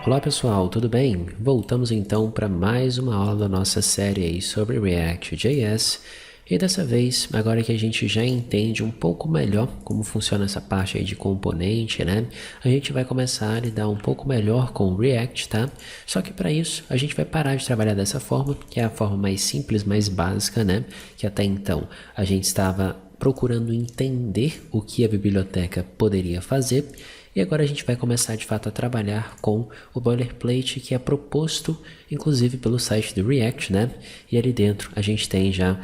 Olá pessoal, tudo bem? Voltamos então para mais uma aula da nossa série aí sobre React.js e dessa vez, agora que a gente já entende um pouco melhor como funciona essa parte aí de componente, né? A gente vai começar a lidar um pouco melhor com o React, tá? Só que para isso, a gente vai parar de trabalhar dessa forma, que é a forma mais simples, mais básica, né? Que até então a gente estava procurando entender o que a biblioteca poderia fazer. E agora a gente vai começar de fato a trabalhar com o boilerplate que é proposto inclusive pelo site do React, né? E ali dentro a gente tem já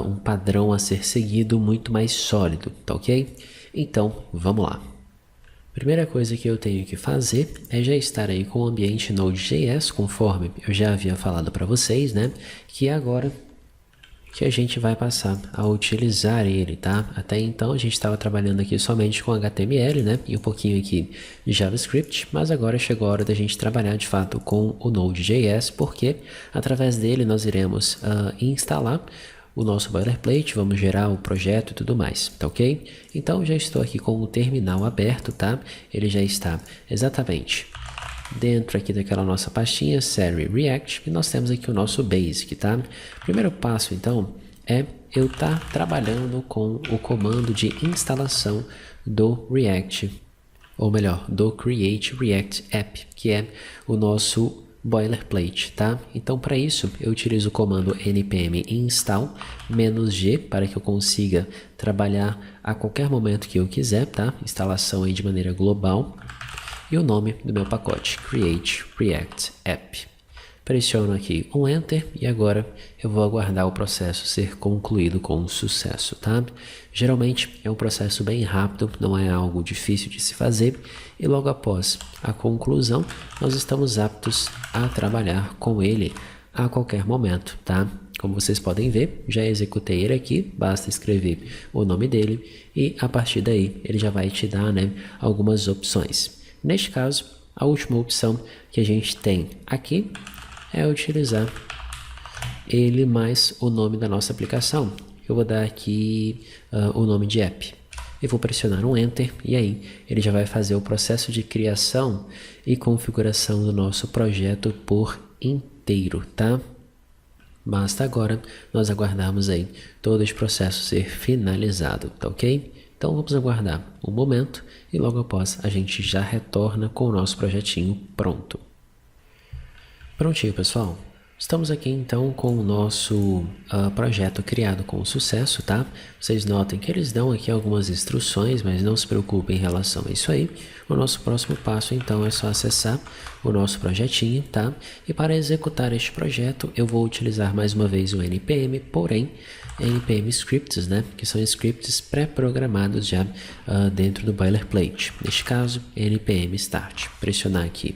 um padrão a ser seguido muito mais sólido, tá ok? Então vamos lá. Primeira coisa que eu tenho que fazer é já estar aí com o ambiente Node.js, conforme eu já havia falado para vocês, né? Que agora que a gente vai passar a utilizar ele, tá? Até então a gente estava trabalhando aqui somente com HTML, né? E um pouquinho aqui de JavaScript, mas agora chegou a hora da gente trabalhar de fato com o Node.js, porque através dele nós iremos instalar o nosso boilerplate, vamos gerar o projeto e tudo mais, tá ok? Então já estou aqui com o terminal aberto, tá? Ele já está exatamente dentro aqui daquela nossa pastinha Series React, e nós temos aqui o nosso Basic, tá? Primeiro passo então é eu estar trabalhando com o comando de instalação do React, ou melhor, do Create React App, que é o nosso boilerplate, tá? Então para isso eu utilizo o comando npm install -g para que eu consiga trabalhar a qualquer momento que eu quiser, tá? Instalação aí de maneira global. E o nome do meu pacote, Create React App. Pressiono aqui um Enter e agora eu vou aguardar o processo ser concluído com sucesso, tá? Geralmente é um processo bem rápido, não é algo difícil de se fazer e logo após a conclusão nós estamos aptos a trabalhar com ele a qualquer momento, tá? Como vocês podem ver, já executei ele aqui, basta escrever o nome dele e a partir daí ele já vai te dar, né, algumas opções. Neste caso, a última opção que a gente tem aqui é utilizar ele mais o nome da nossa aplicação. Eu vou dar aqui o nome de app. Eu vou pressionar um Enter e aí ele já vai fazer o processo de criação e configuração do nosso projeto por inteiro, tá? Basta agora nós aguardarmos aí todo esse processo ser finalizado, tá ok? Então vamos aguardar um momento e logo após a gente já retorna com o nosso projetinho pronto. Prontinho, pessoal. Estamos aqui então com o nosso projeto criado com sucesso, tá? Vocês notem que eles dão aqui algumas instruções, mas não se preocupem em relação a isso aí. O nosso próximo passo então é só acessar o nosso projetinho, tá? E para executar este projeto eu vou utilizar mais uma vez o npm, porém npm scripts, né? Que são scripts pré-programados já dentro do boilerplate. Neste caso, npm start. Pressionar aqui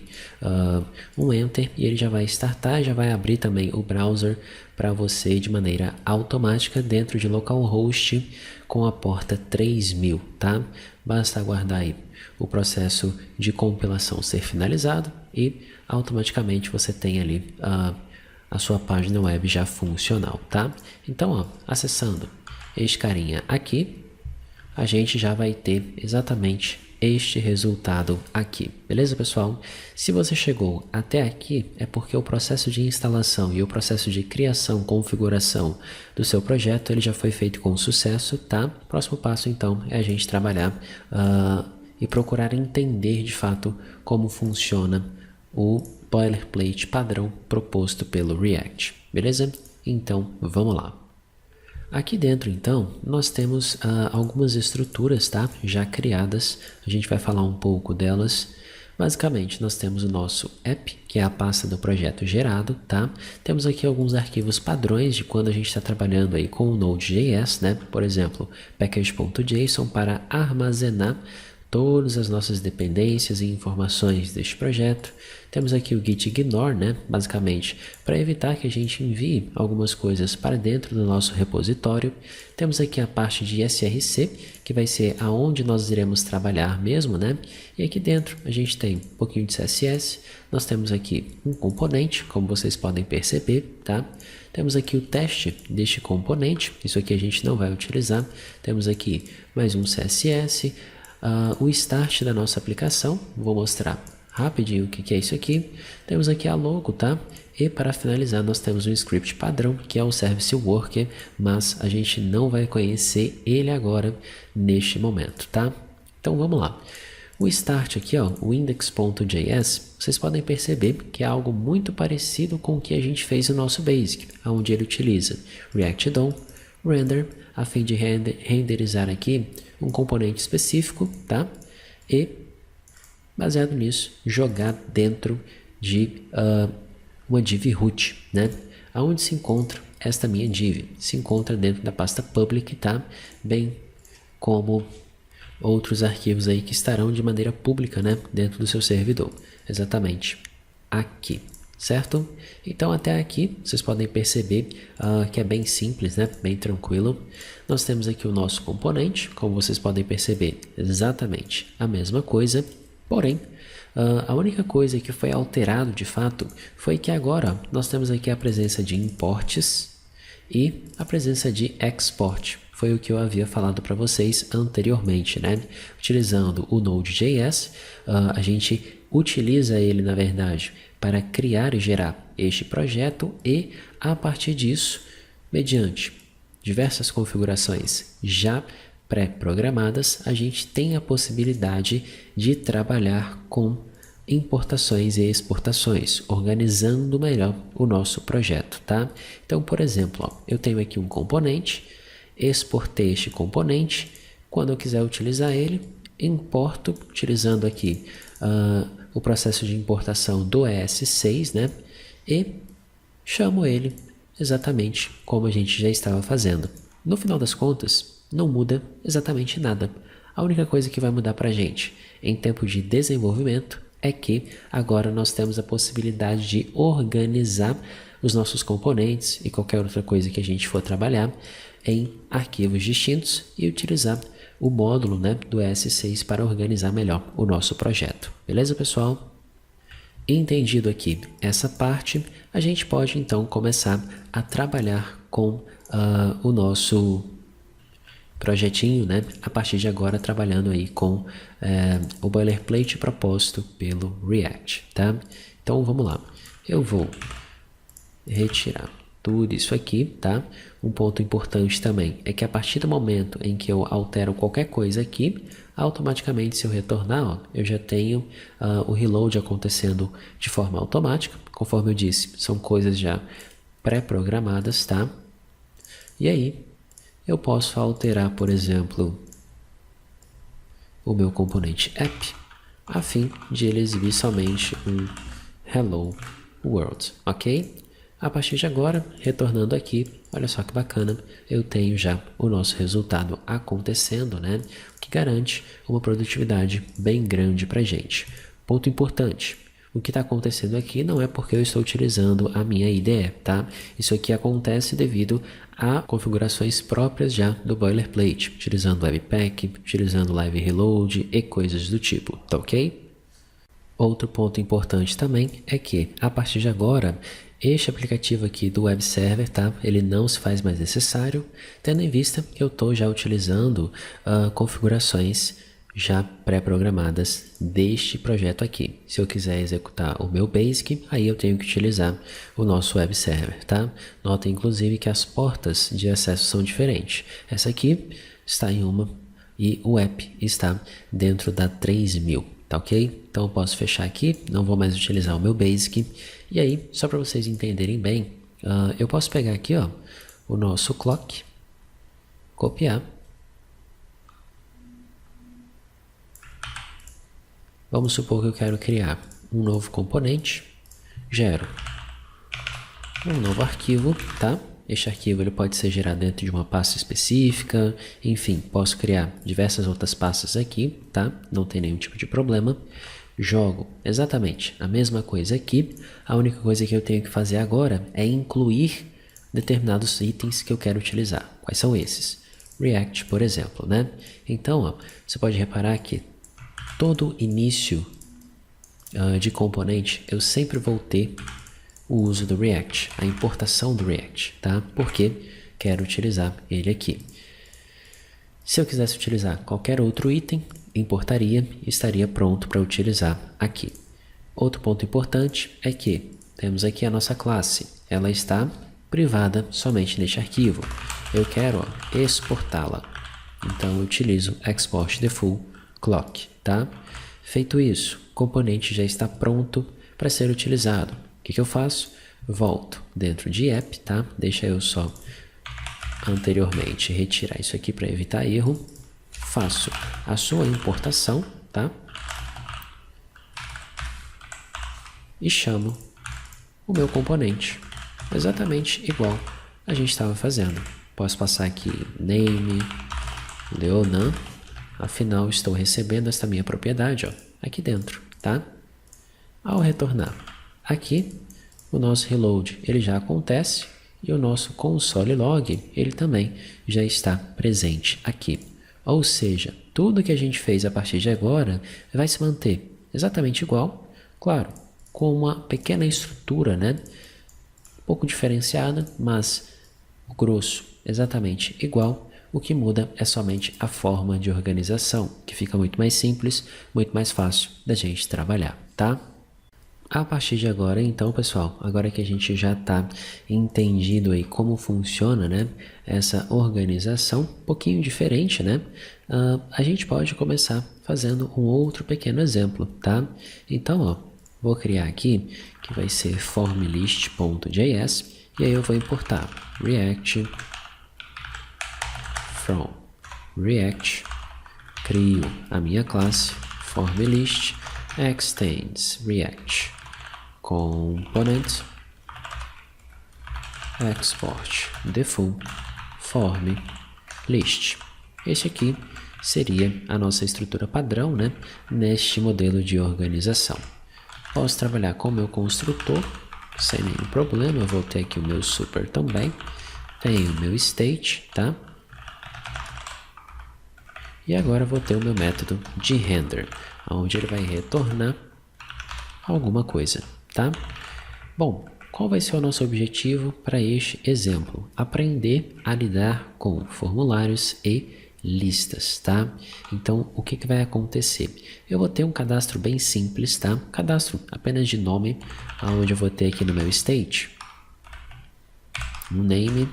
um Enter e ele já vai startar, já vai abrir também o browser para você de maneira automática dentro de localhost com a porta 3000, tá? Basta aguardar aí o processo de compilação ser finalizado e automaticamente você tem ali a sua página web já funcional, tá? Então, ó, acessando este carinha aqui, a gente já vai ter exatamente este resultado aqui, beleza, pessoal? Se você chegou até aqui, é porque o processo de instalação e o processo de criação, configuração do seu projeto, ele já foi feito com sucesso, tá? Próximo passo, então, é a gente trabalhar e procurar entender, de fato, como funciona o boilerplate padrão proposto pelo React, beleza? Então, vamos lá. Aqui dentro, então, nós temos algumas estruturas, tá? Já criadas, a gente vai falar um pouco delas. Basicamente, nós temos o nosso app, que é a pasta do projeto gerado, tá? Temos aqui alguns arquivos padrões de quando a gente está trabalhando aí com o Node.js, né? Por exemplo, package.json para armazenar todas as nossas dependências e informações deste projeto. Temos aqui o git ignore, né? Basicamente, para evitar que a gente envie algumas coisas para dentro do nosso repositório. Temos aqui a parte de src, que vai ser aonde nós iremos trabalhar mesmo, né? E aqui dentro a gente tem um pouquinho de CSS. Nós temos aqui um componente, como vocês podem perceber, tá? Temos aqui o teste deste componente, isso aqui a gente não vai utilizar. Temos aqui mais um CSS, o start da nossa aplicação, vou mostrar rapidinho o que é isso aqui. Temos aqui a logo, tá? E para finalizar, nós temos um script padrão, que é o Service Worker, mas a gente não vai conhecer ele agora, neste momento, tá? Então, vamos lá. O start aqui, ó, o index.js, vocês podem perceber que é algo muito parecido com o que a gente fez no nosso Basic, onde ele utiliza React DOM, Render, a fim de renderizar aqui um componente específico, tá? E, baseado nisso, jogar dentro de uma div root, né? Aonde se encontra esta minha div? Se encontra dentro da pasta public, tá? Bem como outros arquivos aí que estarão de maneira pública, né? Dentro do seu servidor. Exatamente aqui, certo? Então até aqui vocês podem perceber que é bem simples, né? Bem tranquilo. Nós temos aqui o nosso componente, como vocês podem perceber, exatamente a mesma coisa, porém a única coisa que foi alterado de fato foi que agora nós temos aqui a presença de imports e a presença de export. Foi o que eu havia falado para vocês anteriormente, né? Utilizando o Node.js, a gente utiliza ele, na verdade, para criar e gerar este projeto e, a partir disso, mediante diversas configurações já pré-programadas, a gente tem a possibilidade de trabalhar com importações e exportações, organizando melhor o nosso projeto, tá? Então, por exemplo, ó, eu tenho aqui um componente, exportei este componente, quando eu quiser utilizar ele, importo, utilizando aqui o processo de importação do ES6, né? E chamo ele exatamente como a gente já estava fazendo. No final das contas, não muda exatamente nada. A única coisa que vai mudar para a gente em tempo de desenvolvimento é que agora nós temos a possibilidade de organizar os nossos componentes e qualquer outra coisa que a gente for trabalhar em arquivos distintos e utilizar o módulo, né, do ES6 para organizar melhor o nosso projeto. Beleza, pessoal? Entendido aqui essa parte, a gente pode então começar a trabalhar com o nosso projetinho, né? A partir de agora trabalhando aí com o boilerplate proposto pelo React, tá? Então vamos lá. Eu vou retirar tudo isso aqui, tá? Um ponto importante também é que a partir do momento em que eu altero qualquer coisa aqui, automaticamente se eu retornar, ó, eu já tenho o reload acontecendo de forma automática. Conforme eu disse, são coisas já pré-programadas, tá? E aí, eu posso alterar, por exemplo, o meu componente app, a fim de ele exibir somente um hello world, ok? A partir de agora, retornando aqui, olha só que bacana, eu tenho já o nosso resultado acontecendo, né? O que garante uma produtividade bem grande para a gente. Ponto importante, o que está acontecendo aqui não é porque eu estou utilizando a minha IDE, tá? Isso aqui acontece devido a configurações próprias já do boilerplate, utilizando Webpack, utilizando Live Reload e coisas do tipo, tá ok? Outro ponto importante também é que, a partir de agora, este aplicativo aqui do Web Server, tá? Ele não se faz mais necessário, tendo em vista que eu estou já utilizando configurações já pré-programadas deste projeto aqui. Se eu quiser executar o meu Basic, aí eu tenho que utilizar o nosso Web Server, tá? Notem inclusive que as portas de acesso são diferentes. Essa aqui está em uma e o app está dentro da 3000, tá ok? Então eu posso fechar aqui, não vou mais utilizar o meu Basic. E aí, só para vocês entenderem bem, eu posso pegar aqui, ó, o nosso clock, copiar. Vamos supor que eu quero criar um novo componente, gero um novo arquivo, tá? Este arquivo ele pode ser gerado dentro de uma pasta específica, enfim, posso criar diversas outras pastas aqui, tá? Não tem nenhum tipo de problema. Jogo exatamente a mesma coisa aqui, a única coisa que eu tenho que fazer agora é incluir determinados itens que eu quero utilizar. Quais são esses? React, por exemplo, né? Então, ó, você pode reparar que todo início de componente eu sempre vou ter o uso do React, a importação do React, tá? Porque quero utilizar ele aqui. Se eu quisesse utilizar qualquer outro item, importaria e estaria pronto para utilizar aqui. Outro ponto importante é que temos aqui a nossa classe. Ela está privada somente neste arquivo. Eu quero exportá-la. Então eu utilizo export the full clock, tá? Feito isso, o componente já está pronto para ser utilizado. O que eu faço? Volto dentro de app, tá? Deixa eu só anteriormente retirar isso aqui para evitar erro. Faço a sua importação, tá? E chamo o meu componente, exatamente igual a gente estava fazendo. Posso passar aqui name, Leonan, afinal estou recebendo esta minha propriedade, ó, aqui dentro, tá? Ao retornar aqui, o nosso reload ele já acontece e o nosso console log ele também já está presente aqui. Ou seja, tudo que a gente fez a partir de agora vai se manter exatamente igual, claro, com uma pequena estrutura, né? Um pouco diferenciada, mas o grosso exatamente igual. O que muda é somente a forma de organização, que fica muito mais simples, muito mais fácil da gente trabalhar, tá? A partir de agora, então, pessoal, agora que a gente já está entendido aí como funciona, né, essa organização, um pouquinho diferente, né, a gente pode começar fazendo um outro pequeno exemplo, tá? Então, ó, vou criar aqui, que vai ser formlist.js, e aí eu vou importar React from React, crio a minha classe formList extends React component export the full form list. Este aqui seria a nossa estrutura padrão, né, neste modelo de organização. Posso trabalhar com o meu construtor sem nenhum problema. Eu vou ter aqui o meu super também. Tenho o meu state, tá? E agora eu vou ter o meu método de render, onde ele vai retornar alguma coisa, tá? Bom, qual vai ser o nosso objetivo para este exemplo? Aprender a lidar com formulários e listas, tá? Então, o que vai acontecer? Eu vou ter um cadastro bem simples, tá? Cadastro apenas de nome, onde eu vou ter aqui no meu state um name,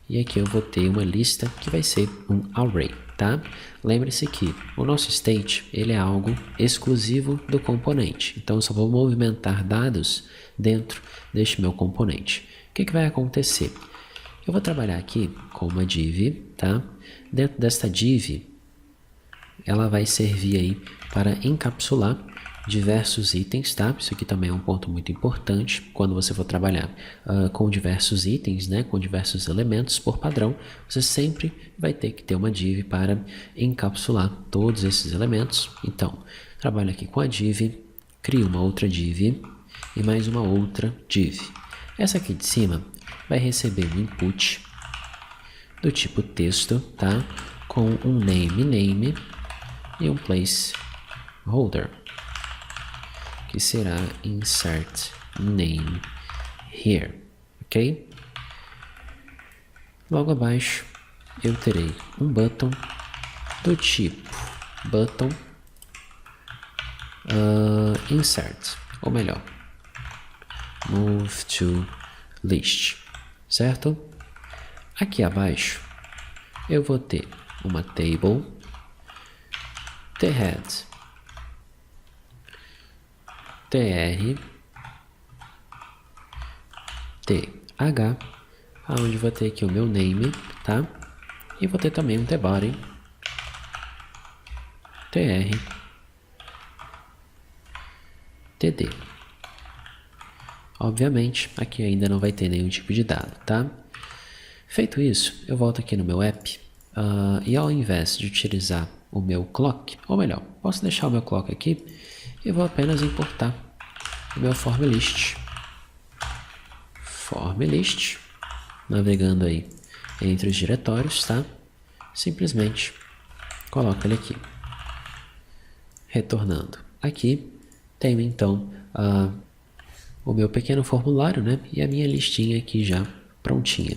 e aqui eu vou ter uma lista que vai ser um array, tá? Lembre-se que o nosso state ele é algo exclusivo do componente, então eu só vou movimentar dados dentro deste meu componente. O que vai acontecer? Eu vou trabalhar aqui com uma div, tá? Dentro desta div, ela vai servir aí para encapsular diversos itens, tá? Isso aqui também é um ponto muito importante quando você for trabalhar com diversos itens, né? Com diversos elementos por padrão, você sempre vai ter que ter uma div para encapsular todos esses elementos. Então, trabalho aqui com a div, crio uma outra div e mais uma outra div. Essa aqui de cima vai receber um input do tipo texto, tá? Com um name e um placeholder, que será insert name here, ok? Logo abaixo eu terei um button do tipo button insert, ou melhor, move to list, certo? Aqui abaixo eu vou ter uma table, the head, tr, th, onde vou ter aqui o meu name, tá? E vou ter também um tbody, tr, td. Obviamente, aqui ainda não vai ter nenhum tipo de dado, tá? Feito isso, eu volto aqui no meu app e ao invés de utilizar o meu clock, ou melhor, posso deixar o meu clock aqui e vou apenas importar o meu formList. FormList, navegando aí entre os diretórios, tá? Simplesmente coloco ele aqui. Retornando aqui, tenho então o meu pequeno formulário, né? E a minha listinha aqui já prontinha.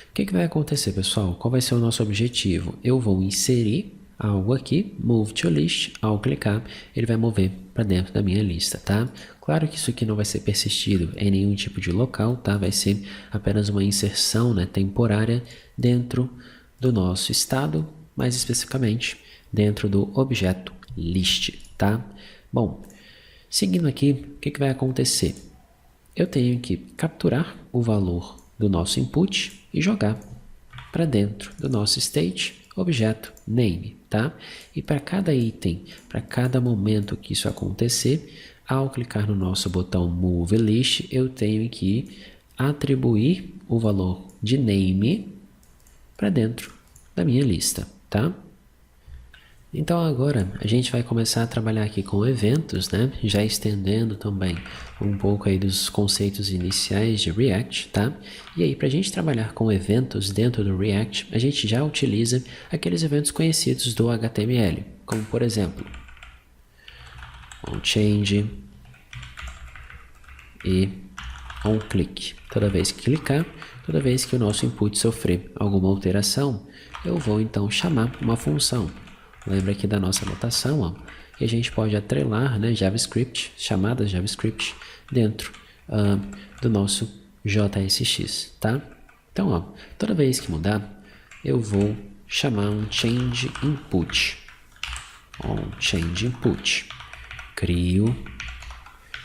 O que vai acontecer, pessoal? Qual vai ser o nosso objetivo? Eu vou inserir algo aqui, move to list. Ao clicar, ele vai mover para dentro da minha lista, tá? Claro que isso aqui não vai ser persistido em nenhum tipo de local, tá? Vai ser apenas uma inserção, né, temporária dentro do nosso estado, mais especificamente dentro do objeto list, tá? Bom, seguindo aqui, o que vai acontecer? Eu tenho que capturar o valor do nosso input e jogar para dentro do nosso state objeto name, tá? E para cada item, para cada momento que isso acontecer, ao clicar no nosso botão Move List, eu tenho que atribuir o valor de name para dentro da minha lista, tá? Então agora a gente vai começar a trabalhar aqui com eventos, né? Já estendendo também um pouco aí dos conceitos iniciais de React, tá? E aí, para a gente trabalhar com eventos dentro do React, a gente já utiliza aqueles eventos conhecidos do HTML, como por exemplo, onChange e onClick. Toda vez que clicar, toda vez que o nosso input sofrer alguma alteração, eu vou então chamar uma função. Lembra aqui da nossa anotação, ó, que a gente pode atrelar, né, JavaScript, chamadas JavaScript, dentro do nosso JSX, tá? Então, ó, toda vez que mudar, eu vou chamar um change input. Change input. Crio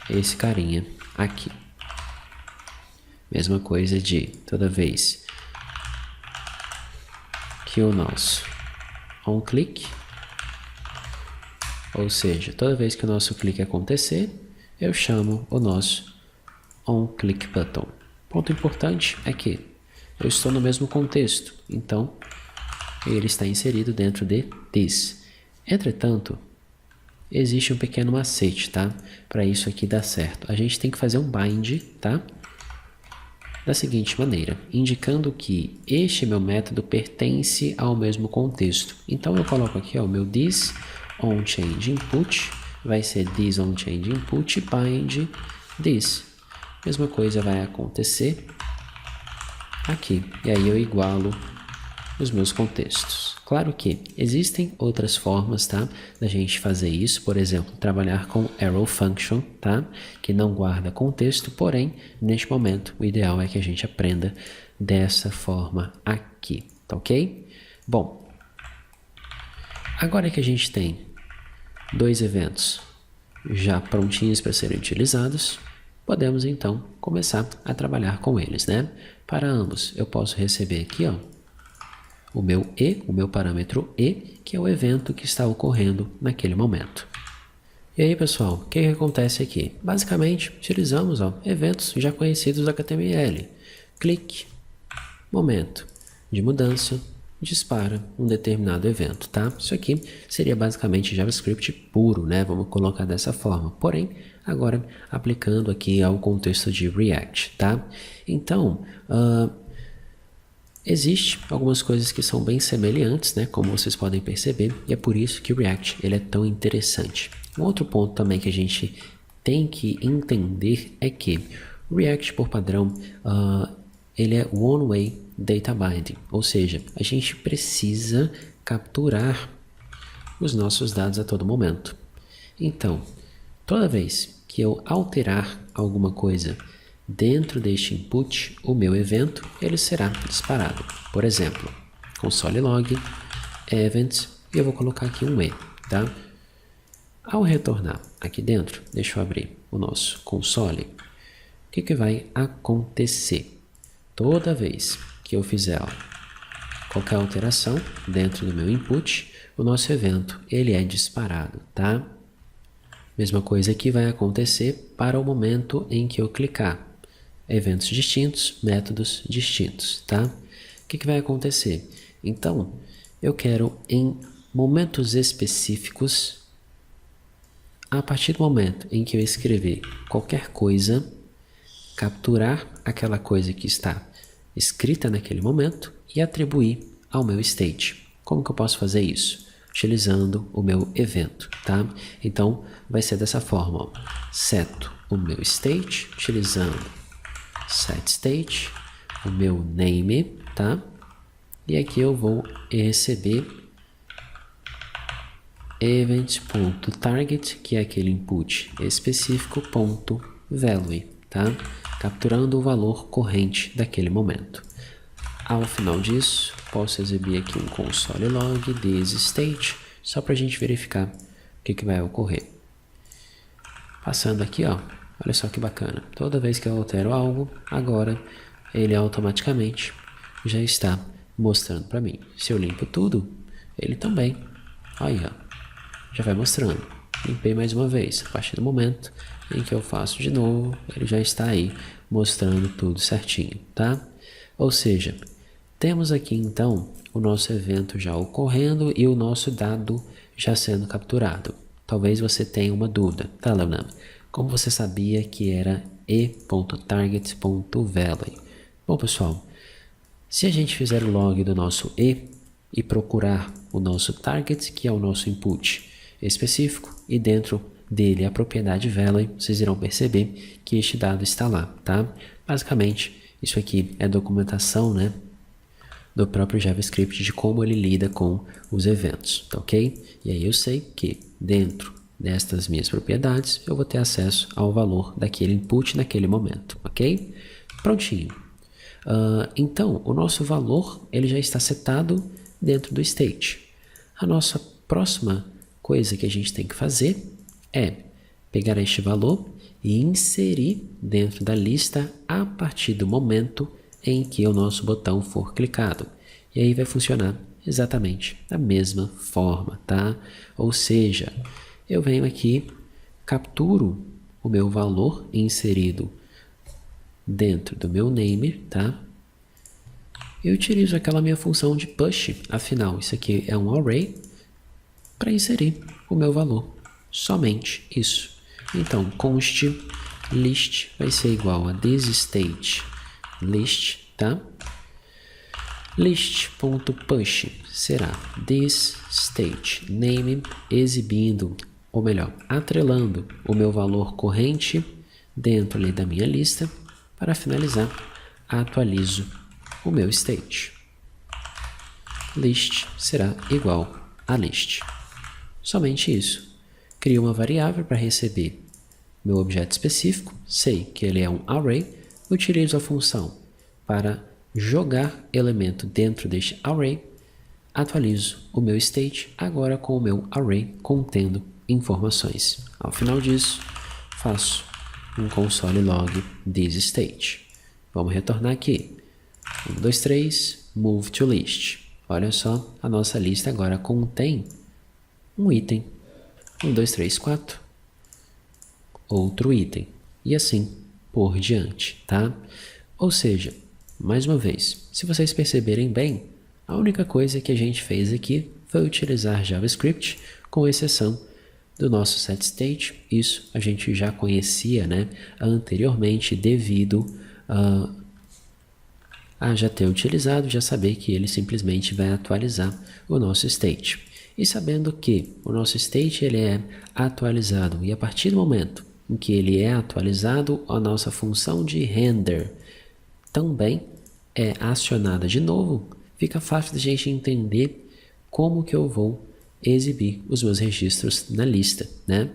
esse carinha aqui. Mesma coisa de toda vez que o nosso onClick, ou seja, toda vez que o nosso clique acontecer, eu chamo o nosso onClickButton. Ponto importante é que eu estou no mesmo contexto, então ele está inserido dentro de this. Entretanto, existe um pequeno macete, tá? Para isso aqui dar certo. A gente tem que fazer um bind, tá? Da seguinte maneira, indicando que este meu método pertence ao mesmo contexto. Então eu coloco aqui ó, o meu this onChangeInput, vai ser this onChangeInput bind this. Mesma coisa vai acontecer aqui, e aí eu igualo os meus contextos. Claro que existem outras formas, tá, da gente fazer isso, por exemplo, trabalhar com arrow function, tá, que não guarda contexto, porém, neste momento, o ideal é que a gente aprenda dessa forma aqui, tá ok? Bom, agora que a gente tem dois eventos já prontinhos para serem utilizados, podemos então começar a trabalhar com eles, né? Para ambos, eu posso receber aqui, ó, o meu parâmetro e, que é o evento que está ocorrendo naquele momento. E aí, pessoal, o que acontece aqui? Basicamente, utilizamos eventos já conhecidos do HTML. Clique, momento de mudança, dispara um determinado evento, tá? Isso aqui seria basicamente JavaScript puro, né? Vamos colocar dessa forma. Porém, agora aplicando aqui ao contexto de React, tá? Então, existem algumas coisas que são bem semelhantes, né, como vocês podem perceber, e é por isso que o React ele é tão interessante. Um outro ponto também que a gente tem que entender é que o React, por padrão, ele é one-way data binding, ou seja, a gente precisa capturar os nossos dados a todo momento. Então, toda vez que eu alterar alguma coisa dentro deste input, o meu evento ele será disparado. Por exemplo, console log, events, e eu vou colocar aqui um E, tá? Ao retornar aqui dentro, deixa eu abrir o nosso console, o que vai acontecer? Toda vez que eu fizer qualquer alteração dentro do meu input, o nosso evento ele é disparado, tá? Mesma coisa que vai acontecer para o momento em que eu clicar. Eventos distintos, métodos distintos, tá? O que vai acontecer? Então, eu quero em momentos específicos, a partir do momento em que eu escrever qualquer coisa, capturar aquela coisa que está escrita naquele momento e atribuir ao meu state. Como que eu posso fazer isso? Utilizando o meu evento, tá? Então, vai ser dessa forma, ó. Seto o meu state, utilizando setState, o meu name, tá? E aqui eu vou receber event.target, que é aquele input específico, ponto value, tá? Capturando o valor corrente daquele momento. Ao final disso, posso exibir aqui um console log thisState, só para a gente verificar o que vai ocorrer. Passando aqui, ó, olha só que bacana. Toda vez que eu altero algo, agora ele automaticamente já está mostrando para mim. Se eu limpo tudo, ele também, aí ó, já vai mostrando. Limpei mais uma vez. A partir do momento em que eu faço de novo, ele já está aí mostrando tudo certinho, tá? Ou seja, temos aqui então o nosso evento já ocorrendo e o nosso dado já sendo capturado. Talvez você tenha uma dúvida, tá, Leonardo? Como você sabia que era e.target.value? Bom, pessoal, se a gente fizer o log do nosso e procurar o nosso target, que é o nosso input específico, e dentro dele a propriedade value, vocês irão perceber que este dado está lá, tá? Basicamente, isso aqui é documentação, né, do próprio JavaScript de como ele lida com os eventos, tá ok? E aí eu sei que dentro destas minhas propriedades eu vou ter acesso ao valor daquele input naquele momento, ok? Prontinho. Então, o nosso valor ele já está setado dentro do state. A nossa próxima coisa que a gente tem que fazer é pegar este valor e inserir dentro da lista a partir do momento em que o nosso botão for clicado. E aí vai funcionar exatamente da mesma forma, tá? Ou seja, eu venho aqui, capturo o meu valor inserido dentro do meu name, tá? Eu utilizo aquela minha função de push, afinal, isso aqui é um array, para inserir o meu valor. Somente isso. Então, const list vai ser igual a thisState list, tá? List.push será thisState name, exibindo, ou melhor, atrelando o meu valor corrente dentro ali da minha lista. Para finalizar, atualizo o meu state. List será igual a list. Somente isso. Crio uma variável para receber meu objeto específico, sei que ele é um array, utilizo a função para jogar elemento dentro deste array, atualizo o meu state agora com o meu array contendo informações. Ao final disso, faço um console log thisState. Vamos retornar aqui. 1, 2, 3, move to list. Olha só, a nossa lista agora contém um item. 1, 2, 3, 4. Outro item. E assim por diante, tá? Ou seja, mais uma vez, se vocês perceberem bem, a única coisa que a gente fez aqui foi utilizar JavaScript, com exceção do nosso setState. Isso a gente já conhecia, né, anteriormente, devido a já ter utilizado, já saber que ele simplesmente vai atualizar o nosso state. E sabendo que o nosso state ele é atualizado, e a partir do momento em que ele é atualizado, a nossa função de render também é acionada de novo, fica fácil de a gente entender como que eu vou exibir os meus registros na lista, né?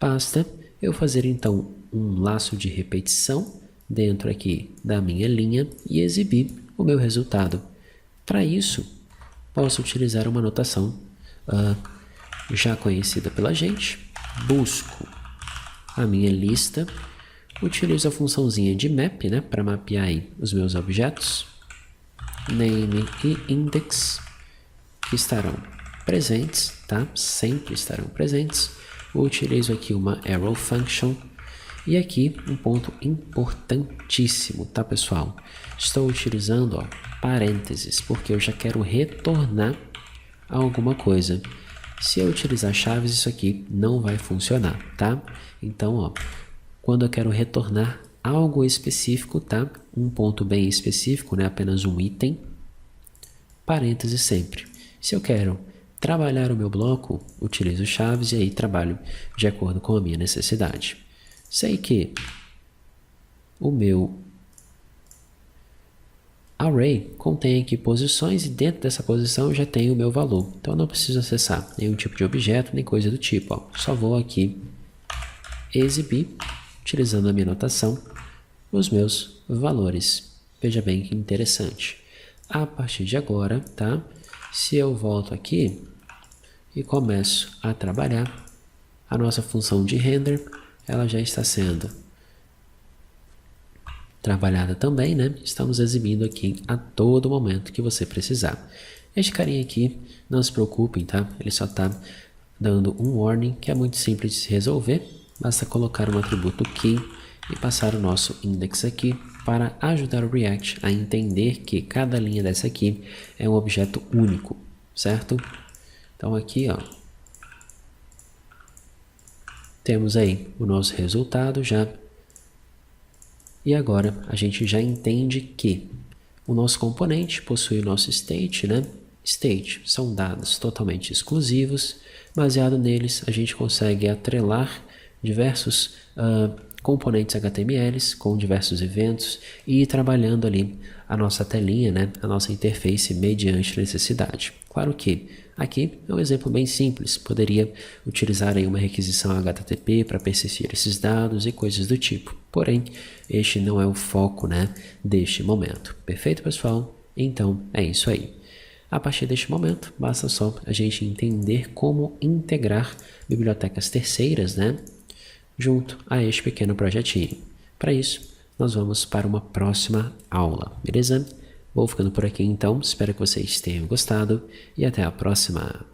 Basta eu fazer então um laço de repetição dentro aqui da minha linha e exibir o meu resultado. Para isso, posso utilizar uma notação já conhecida pela gente. Busco a minha lista, utilizo a funçãozinha de map, né, para mapear aí os meus objetos, name e index, que estarão presentes, tá? Sempre estarão presentes. Utilizo aqui uma arrow function. E aqui um ponto importantíssimo, tá, pessoal? Estou utilizando, ó, parênteses, porque eu já quero retornar a alguma coisa. Se eu utilizar chaves, isso aqui não vai funcionar, tá? Então, ó, quando eu quero retornar algo específico, tá? Um ponto bem específico, né? Apenas um item, parênteses sempre. Se eu quero trabalhar o meu bloco, utilizo chaves e aí trabalho de acordo com a minha necessidade. Sei que o meu array contém aqui posições e dentro dessa posição eu já tenho o meu valor. Então eu não preciso acessar nenhum tipo de objeto, nem coisa do tipo. Ó. Só vou aqui exibir, utilizando a minha notação, os meus valores. Veja bem que interessante. A partir de agora, tá? Se eu volto aqui e começo a trabalhar, a nossa função de render, ela já está sendo trabalhada também, né? Estamos exibindo aqui a todo momento que você precisar. Este carinha aqui, não se preocupem, tá? Ele só está dando um warning que é muito simples de se resolver. Basta colocar um atributo key e passar o nosso index aqui para ajudar o React a entender que cada linha dessa aqui é um objeto único, certo? Então aqui, ó, temos aí o nosso resultado já. E agora a gente já entende que o nosso componente possui o nosso state, né? State são dados totalmente exclusivos. Baseado neles, a gente consegue atrelar diversos componentes HTMLs com diversos eventos e ir trabalhando ali a nossa telinha, né? A nossa interface mediante necessidade. Claro que aqui é um exemplo bem simples, poderia utilizar aí uma requisição HTTP para persistir esses dados e coisas do tipo. Porém, este não é o foco, né, deste momento. Perfeito, pessoal? Então, é isso aí. A partir deste momento, basta só a gente entender como integrar bibliotecas terceiras, né, junto a este pequeno projetinho. Para isso, nós vamos para uma próxima aula, beleza? Vou ficando por aqui então, espero que vocês tenham gostado e até a próxima!